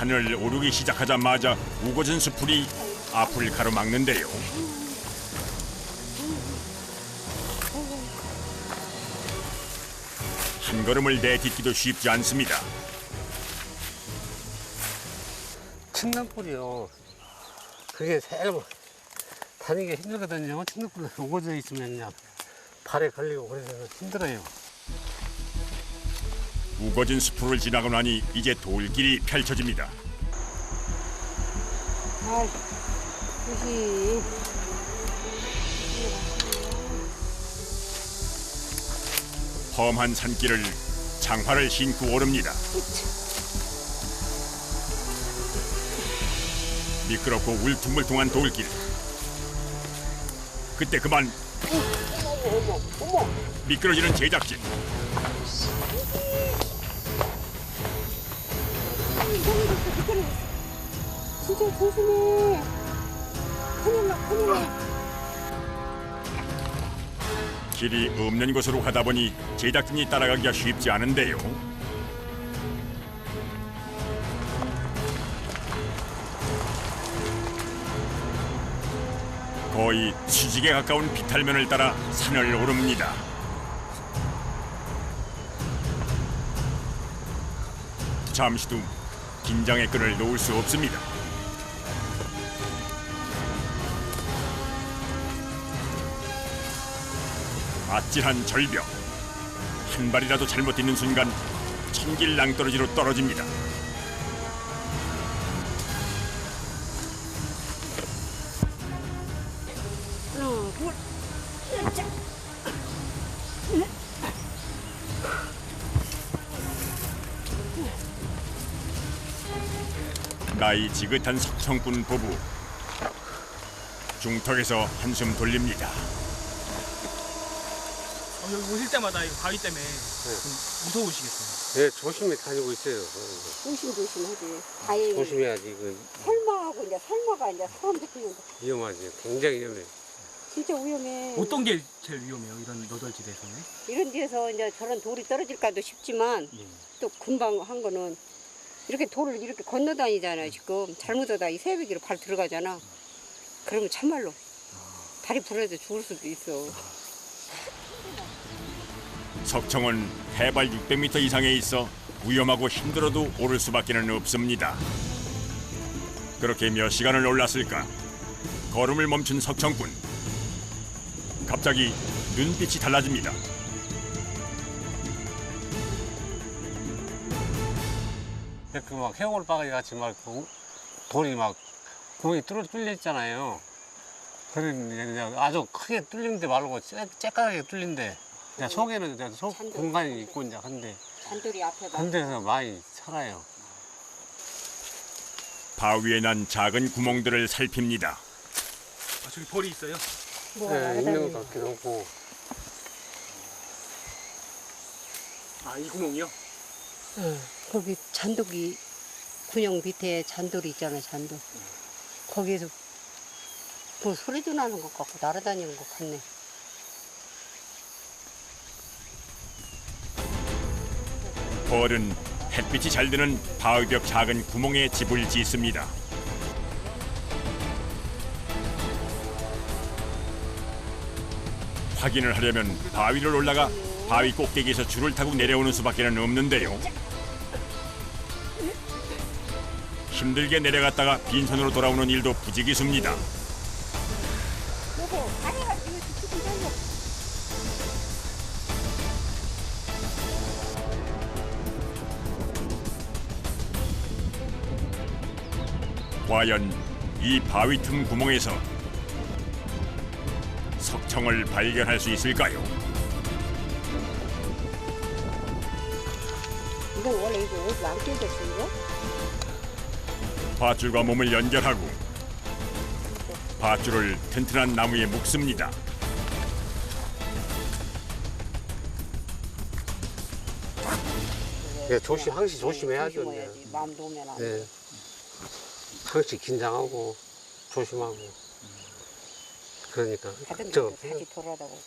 산을 오르기 시작하자마자 우거진 수풀이 앞을 가로막는데요. 한 걸음을 내딛기도 쉽지 않습니다. 침낭불이요. 그게 새로 다니기 힘들거든요. 침낭불 우거져 있으면요. 발에 걸리고 그래서 힘들어요. 우거진 수풀을 지나고 나니 이제 돌길이 펼쳐집니다. 아이, 그시. 험한 산길을 장화를 신고 오릅니다. 미끄럽고 울퉁불퉁한 돌길. 그때 그만 미끄러지는 제작진. 진짜 조심해. 큰일 나, 큰일 나. 길이 없는 곳으로 가다 보니 제작진이 따라가기가 쉽지 않은데요. 거의 수직에 가까운 비탈면을 따라 산을 오릅니다. 잠시도 긴장의 끈을 놓을 수 없습니다. 아찔한 절벽. 한 발이라도 잘못 딛는 순간 천길 낭떠러지로 떨어집니다. 나이 지긋한 석청꾼 부부. 중턱에서 한숨 돌립니다. 여기 오실 때마다 이 바위 때문에 좀 무서우시겠어요? 네, 조심히 다니고 있어요. 조심조심하지. 다행히. 조심해야지. 이거 설마하고 이제 설마가 이제 사람 들키는 거. 위험하지. 굉장히 위험해. 진짜 위험해. 어떤 게 제일 위험해요? 이런 너덜지대에서는? 이런 데서 이제 저런 돌이 떨어질까도 싶지만 예. 또 금방 한 거는 이렇게 돌을 이렇게 건너 다니잖아요. 지금 잘못하다 이 새벽기로 발 들어가잖아. 그러면 참말로 다리 부러져 죽을 수도 있어. 석청은 해발 600m 이상에 있어 위험하고 힘들어도 오를 수밖에는 없습니다. 그렇게 몇 시간을 올랐을까? 걸음을 멈춘 석청꾼. 갑자기 눈빛이 달라집니다. 그 막 해골바가지 같이 막 돌이 막 구멍이 뚫려 있잖아요. 그냥 아주 크게 뚫린데 말고 쬐까맣게 뚫린데 그냥 속에는 이제 속 공간이 있고 이제 한데 잔돌이 앞에 봐. 한 데서 많이 살아요. 바위에 난 작은 구멍들을 살핍니다. 아, 저기 벌이 있어요? 네, 있는 것 같기도 하고. 아, 이 구멍이요? 거기 잔돌이 군용 밑에 잔돌이 있잖아. 잔돌. 거기에서 뭐 소리도 나는 것 같고 날아다니는 것 같네. 벌은 햇빛이 잘 드는 바위벽 작은 구멍에 집을 짓습니다. 확인을 하려면 바위를 올라가 바위 꼭대기에서 줄을 타고 내려오는 수밖에 없는데요. 힘들게 내려갔다가 빈손으로 돌아오는 일도 부지기수입니다. 과연 이 바위 틈 구멍에서 석청을 발견할 수 있을까요? 이건 원래 이거 옷이 안 깨졌어 이거? 밧줄과 몸을 연결하고 밧줄을 튼튼한 나무에 묶습니다. 네, 항시 조심해야죠. 조심해야지. 마음 놓으면 안 돼. 네. 항시 긴장하고 조심하고 그러니까 가던 저 데도 다시 돌아다보고.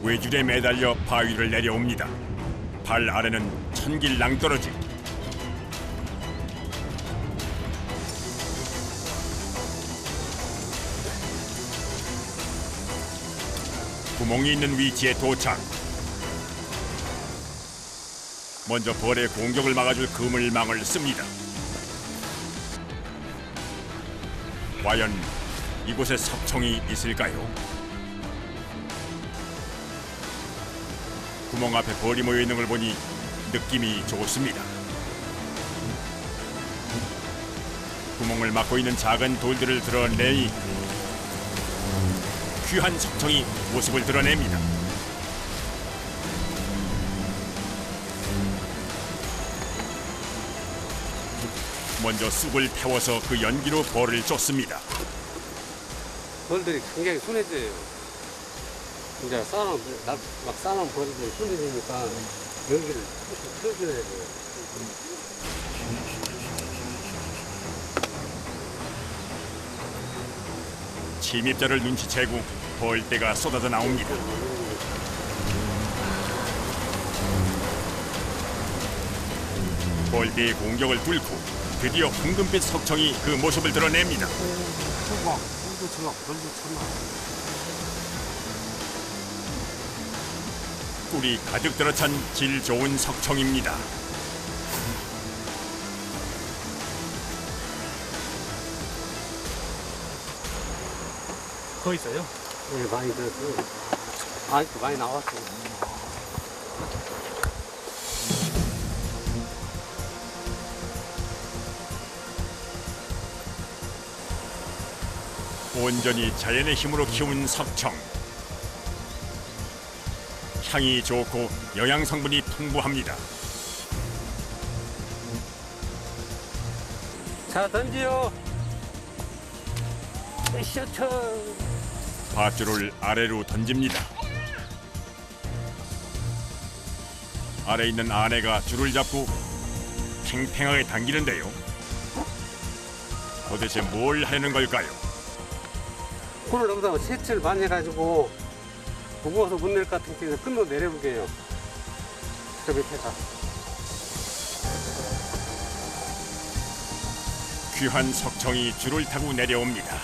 외줄에 매달려 바위를 내려옵니다. 발 아래는 천길 낭떠러지. 구멍이 있는 위치에 도착. 먼저 벌의 공격을 막아줄 그물망을 씁니다. 과연 이곳에 석청이 있을까요? 구멍 앞에 벌이 모여 있는 걸 보니 느낌이 좋습니다. 구멍을 막고 있는 작은 돌들을 드러내니 귀한 석청이 모습을 드러냅니다. 먼저 쑥을 태워서 그 연기로 벌을 쫓습니다. 벌들이 굉장히 순해져요. 이제 막 싸놓은 벌들이 순해지니까 연기를 풀어줘야 돼요. 침입자를 눈치채고 벌떼가 쏟아져 나옵니다. 벌떼의 공격을 뚫고 드디어 황금빛 석청이 그 모습을 드러냅니다. 수박, 풀도 쳐막, 벌도 쳐막. 꿀이 가득 들어찬 질 좋은 석청입니다. 더 있어요? 네, 많이 들었어요. 아직도 많이 나왔어요. 온전히 자연의 힘으로 키운 석청. 향이 좋고 영양 성분이 풍부합니다. 자, 던지요. 셔터. 밧줄을 아래로 던집니다. 아래 있는 아내가 줄을 잡고 팽팽하게 당기는데요. 도대체 뭘 하려는 걸까요? 꿀을 넣다가 세치를 많이 해가지고 무거워서 못 낼 것 같은 데서 끈으로 내려볼게요. 저 밑에가. 귀한 석청이 줄을 타고 내려옵니다.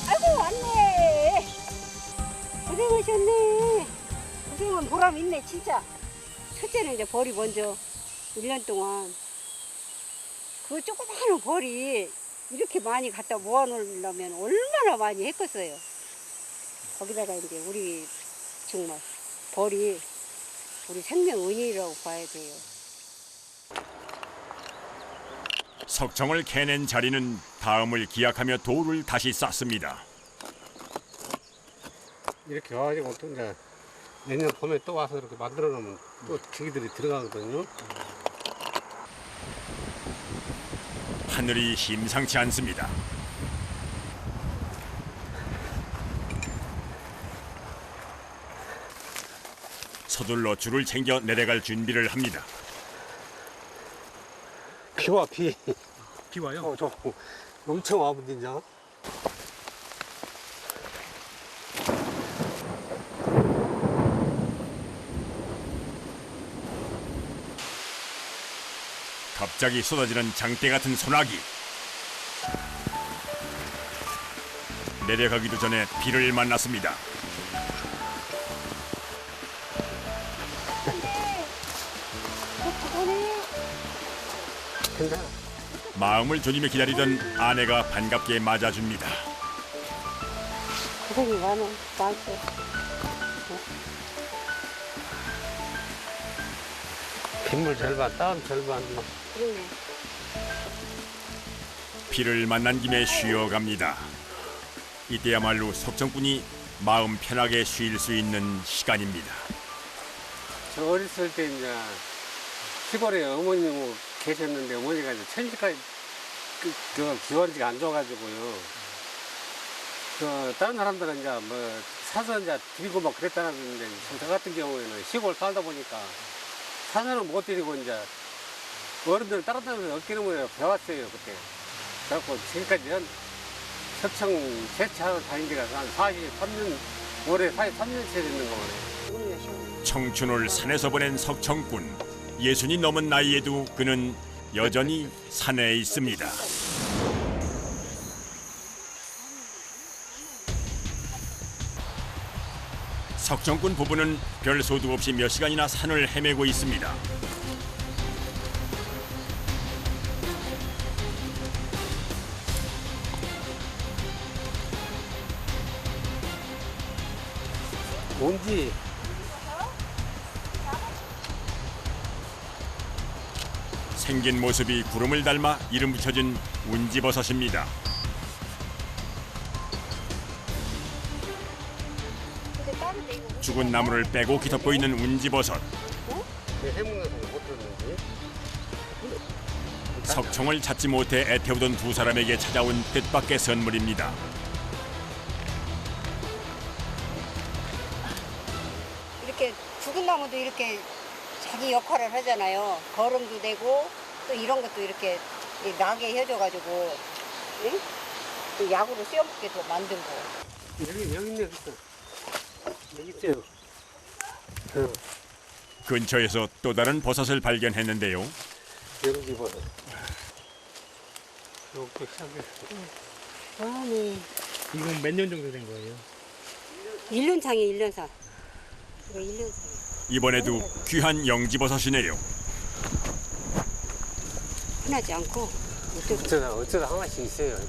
아이고 왔네. 고생하셨네. 고생은 보람 있네 진짜. 첫째는 이제 벌이 먼저 1년 동안 그 조그마한 벌이 이렇게 많이 갖다 모아놓으려면 얼마나 많이 했겠어요. 거기다가 이제 우리 정말 벌이 우리 생명 은인이라고 봐야 돼요. 석청을 캐낸 자리는 다음을 기약하며 돌을 다시 쌓습니다. 이렇게 와가지고 또 이제 내년 봄에 또 와서 이렇게 만들어 놓으면 또 저기들이 들어가거든요. 하늘이 심상치 않습니다. 서둘러 줄을 챙겨 내려갈 준비를 합니다. 비와 비. 비 와요? 저 엄청 와보든요. 갑자기 쏟아지는 장대 같은 소나기. 내려가기도 전에 비를 만났습니다. 괜찮아. 마음을 졸이며 기다리던 아내가 반갑게 맞아줍니다. 고생이 많아. 많죠. 빗물 절반, 땀 절반. 그러네. 비를 만난 김에 쉬어갑니다. 이때야말로 석청꾼이 마음 편하게 쉴 수 있는 시간입니다. 저 어렸을 때 이제 시골에 어머님 계셨는데 어머니가 이제 천지까지 그 기원지가 안 좋아가지고요. 그 다른 사람들은 이제 뭐 사서 이제 드리고 막 그랬다는데 저 같은 경우에는 시골 살다 보니까 사서는 못 드리고 이제 어른들 따라다니면서 어깨는 모여 배웠어요 그때. 그래갖고 지금까지 석청 세차하러 다닌 지가 한 43년 올해 43년째 됐는 거네. 청춘을 산에서 보낸 석청꾼. 60이 넘은 나이에도 그는 여전히 산에 있습니다. 석청꾼 부부는 별 소득 없이 몇 시간이나 산을 헤매고 있습니다. 뭔지 생긴 모습이 구름을 닮아 이름 붙여진 운지버섯입니다. 죽은 나무를 빼곡히 덮고 있는 운지버섯. 해먹는 사람 못 들었는지. 석청을 찾지 못해 애태우던 두 사람에게 찾아온 뜻밖의 선물입니다. 이렇게 죽은 나무도 이렇게 자기 역할을 하잖아요. 거름도 되고 또 이런 것도 이렇게 나게 해줘가지고 응? 또 약으로 쓰여먹게도 만들고. 여기 있네, 있어. 여기 있어요. 근처에서 또 다른 버섯을 발견했는데요. 여기 버섯. 이렇게 시작했어. 아니 이건 몇 년 정도 된 거예요? 1년 차에 1년 차. 이거 1년 차. 이번에도 귀한 영지버섯이네요. 흔하지 않고 어쩌다 하나씩 있어요, 이렇게.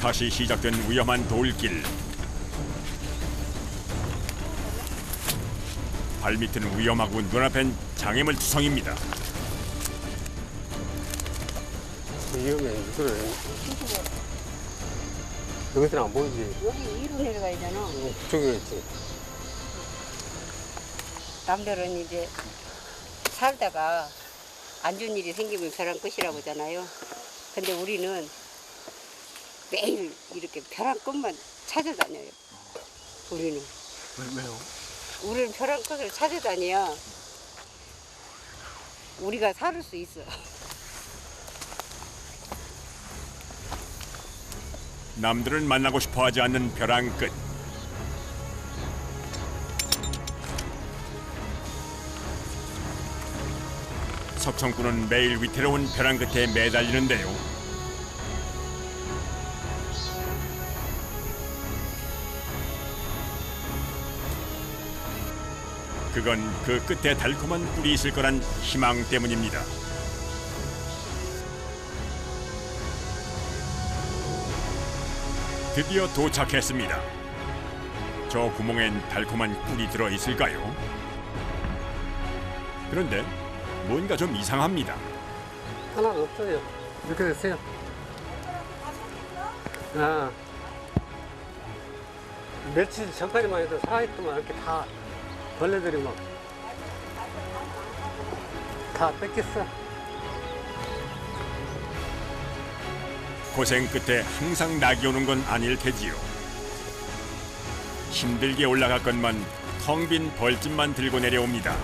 다시 시작된 위험한 돌길. 발밑은 위험하고 눈앞엔 장애물 투성입니다. 위험해, 이거를. 여기서는 안 보이지. 여기 위로 내려가야 되나? 저기 있지. 남들은 이제 살다가 안 좋은 일이 생기면 벼랑 끝이라고 하잖아요. 근데 우리는 매일 이렇게 벼랑 끝만 찾아다녀요. 우리는. 왜요? 우리는 벼랑 끝을 찾아다녀야 우리가 살 수 있어. 남들은 만나고 싶어 하지 않는 벼랑 끝. 석청꾼은 매일 위태로운 벼랑 끝에 매달리는데요. 그건 그 끝에 달콤한 꿀이 있을 거란 희망 때문입니다. 드디어 도착했습니다. 저 구멍엔 달콤한 꿀이 들어 있을까요? 그런데 뭔가 좀 이상합니다. 하나도 없어요. 이렇게 됐어요. 아. 며칠 전까지만 해도 살아있더만 이렇게 다 벌레들이 막 다 뺏겼어. 고생 끝에 항상 낙이 오는 건 아닐 테지요. 힘들게 올라갈 것만 텅 빈 벌집만 들고 내려옵니다.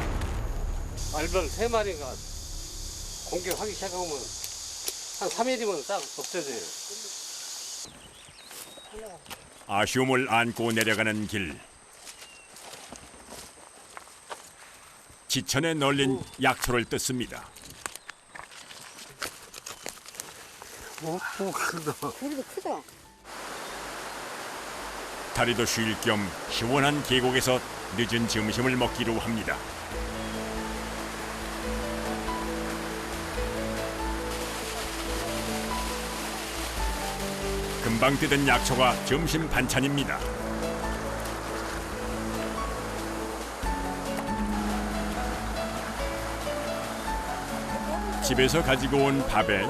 알별 3마리가 공격하기 시작하면 한 3일이면 딱 없어져요. 아쉬움을 안고 내려가는 길. 지천에 널린 약초를 뜯습니다. 오, 크다. 그래도 크다. 다리도 쉴 겸 시원한 계곡에서 늦은 점심을 먹기로 합니다. 금방 뜯은 약초가 점심 반찬입니다. 집에서 가지고 온 밥에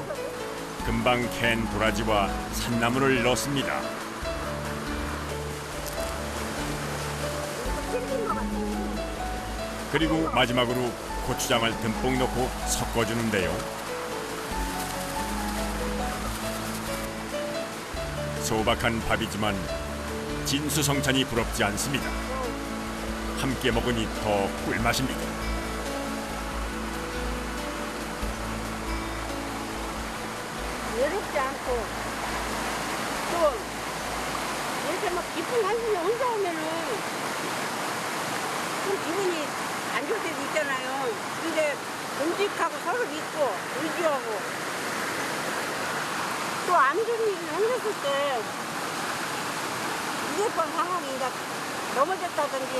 금방 캔 도라지와 산나물을 넣습니다. 그리고 마지막으로 고추장을 듬뿍 넣고 섞어주는데요. 소박한 밥이지만 진수성찬이 부럽지 않습니다. 함께 먹으니 더 꿀맛입니다. 좋고 또 이렇게 막 깊은 한숨에 혼자 오면은 좀 기분이 안 좋을 때도 있잖아요. 근데 음식하고 서로 믿고 의지하고 또 안 좋은 일이 생겼을 때 무조건 상황이 이제 넘어졌다든지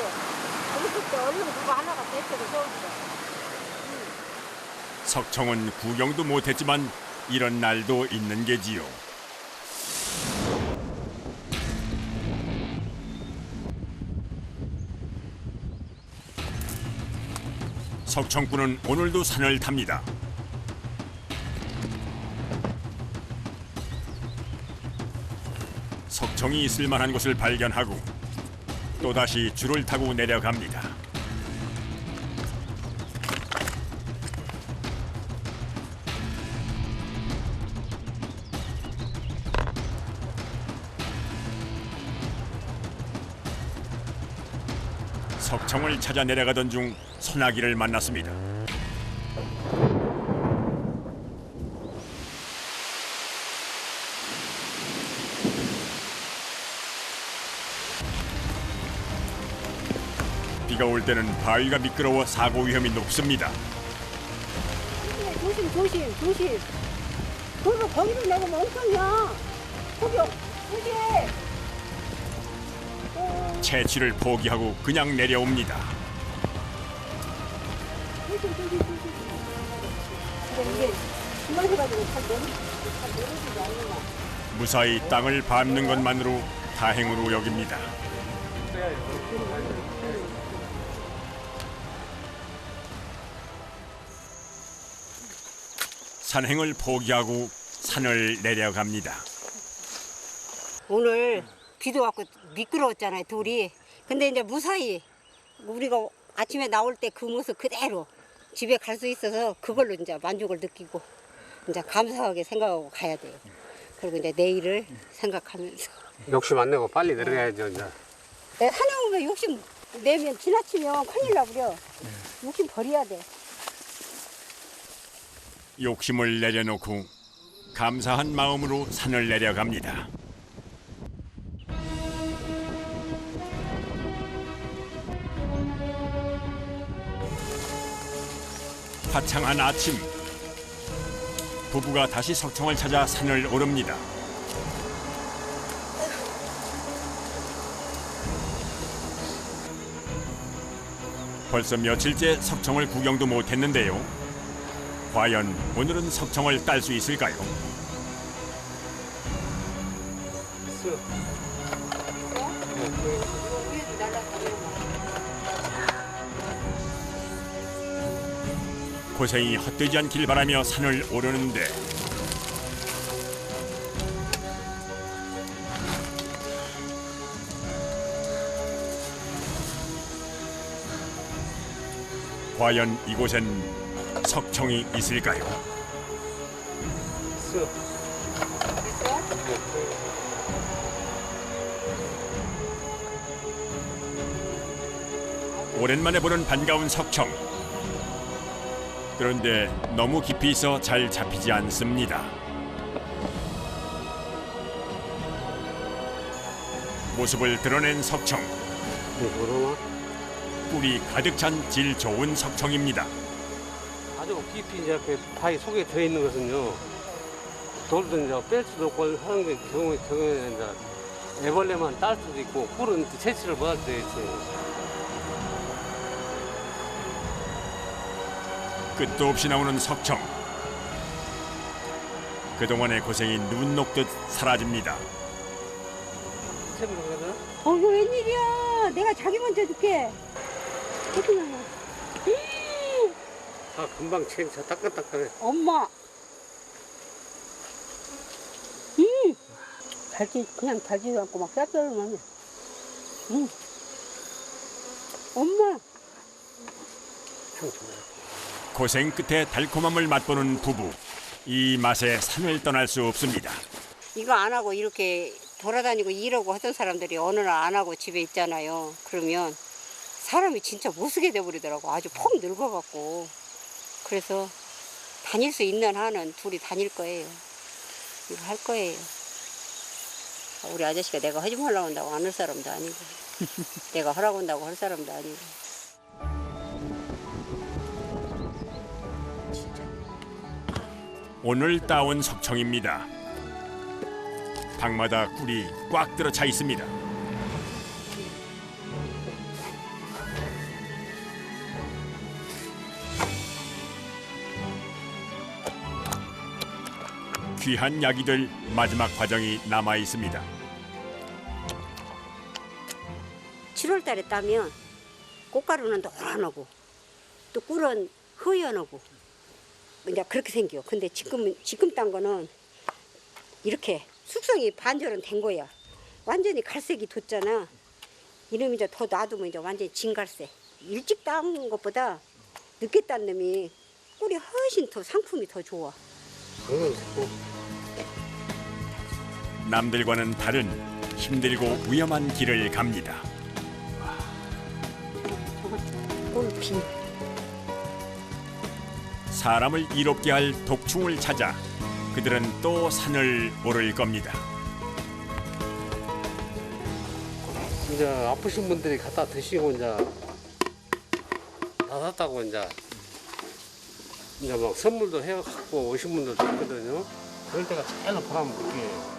그랬을 때 얼른 그거 하나가 대책을 세워주죠. 석청은 구경도 못했지만 이런 날도 있는 게지요. 석청꾼은 오늘도 산을 탑니다. 석청이 있을 만한 곳을 발견하고 또다시 줄을 타고 내려갑니다. 석청을 찾아 내려가던 중 소나기를 만났습니다. 비가 올 때는 바위가 미끄러워 사고 위험이 높습니다. 조심 조심 조심. 그리고 거기로 내가 멍청이야. 거기 그게 채취를 포기하고 그냥 내려옵니다. 조심 조심 조심. 근데 이게 중간에 가지고 잘 내려지지 않는다. 무사히 땅을 밟는 것만으로 다행으로 여깁니다. 산행을 포기하고 산을 내려갑니다. 오늘 비도 왔고 미끄러웠잖아요, 돌이. 근데 이제 무사히 우리가 아침에 나올 때 그 모습 그대로 집에 갈 수 있어서 그걸로 이제 만족을 느끼고 이제 감사하게 생각하고 가야 돼요. 그리고 이제 내일을 생각하면서. 욕심 안 내고 빨리 내려가야죠. 이제. 내 산에 오면 욕심 내면 지나치면 큰일 나버려. 욕심 버려야 돼. 욕심을 내려놓고 감사한 마음으로 산을 내려갑니다. 화창한 아침, 부부가 다시 석청을 찾아 산을 오릅니다. 벌써 며칠째 석청을 구경도 못했는데요. 과연 오늘은 석청을 딸 수 있을까요? 고생이 헛되지 않길 바라며 산을 오르는데 과연 이곳엔 석청이 있을까요? 오랜만에 보는 반가운 석청. 그런데 너무 깊이 있어 잘 잡히지 않습니다. 모습을 드러낸 석청. 꿀이 가득 찬 질 좋은 석청입니다. 아주 깊이 이제 그 바위 속에 들어있는 것은요, 돌도 이제 뺄 수도 없고 하는 게 경우에 이제 애벌레만 딸 수도 있고, 꿀은 채취를 못할 수도 있어요. 끝도 없이 나오는 석청. 그동안의 고생이 눈 녹듯 사라집니다. 이거 웬일이야. 내가 자기 먼저 줄게. 아, 금방 채쳐 따끈따끈해. 엄마. 그냥 달지도 않고 막 짭짤하네. 엄마. 고생 끝에 달콤함을 맛보는 부부. 이 맛에 산을 떠날 수 없습니다. 이거 안 하고 이렇게 돌아다니고 일하고 하던 사람들이 어느 날 안 하고 집에 있잖아요. 그러면 사람이 진짜 못쓰게 돼버리더라고. 아주 폭 늙어갖고. 그래서 다닐 수 있는 한은 둘이 다닐 거예요. 이거 할 거예요. 우리 아저씨가 내가 하지 말라고 한다고 안 할 사람도 아니고 내가 하라고 한다고 할 사람도 아니고. 오늘 따온 석청입니다. 방마다 꿀이 꽉 들어차 있습니다. 귀한 약이들 마지막 과정이 남아 있습니다. 7월 달에 따면 꽃가루는 노란하고 또 꿀은 허연하고 이제 그렇게 생겨. 근데 지금 딴 거는 이렇게 숙성이 반절은 된 거야. 완전히 갈색이 돋잖아. 이놈이 이제 더 놔두면 이제 완전히 진갈색. 일찍 딴 것보다 늦게 딴 놈이 꿀이 훨씬 더 상품이 더 좋아. 남들과는 다른 힘들고 위험한 길을 갑니다. 꿀핀. 사람을 이롭게 할 독충을 찾아 그들은 또 산을 오를 겁니다. 이제 아프신 분들이 갖다 드시고 이제 나섰다고 이제 막 선물도 해갖고 오신 분들도 있거든요. 그럴 때가 제일 보람 느껴요.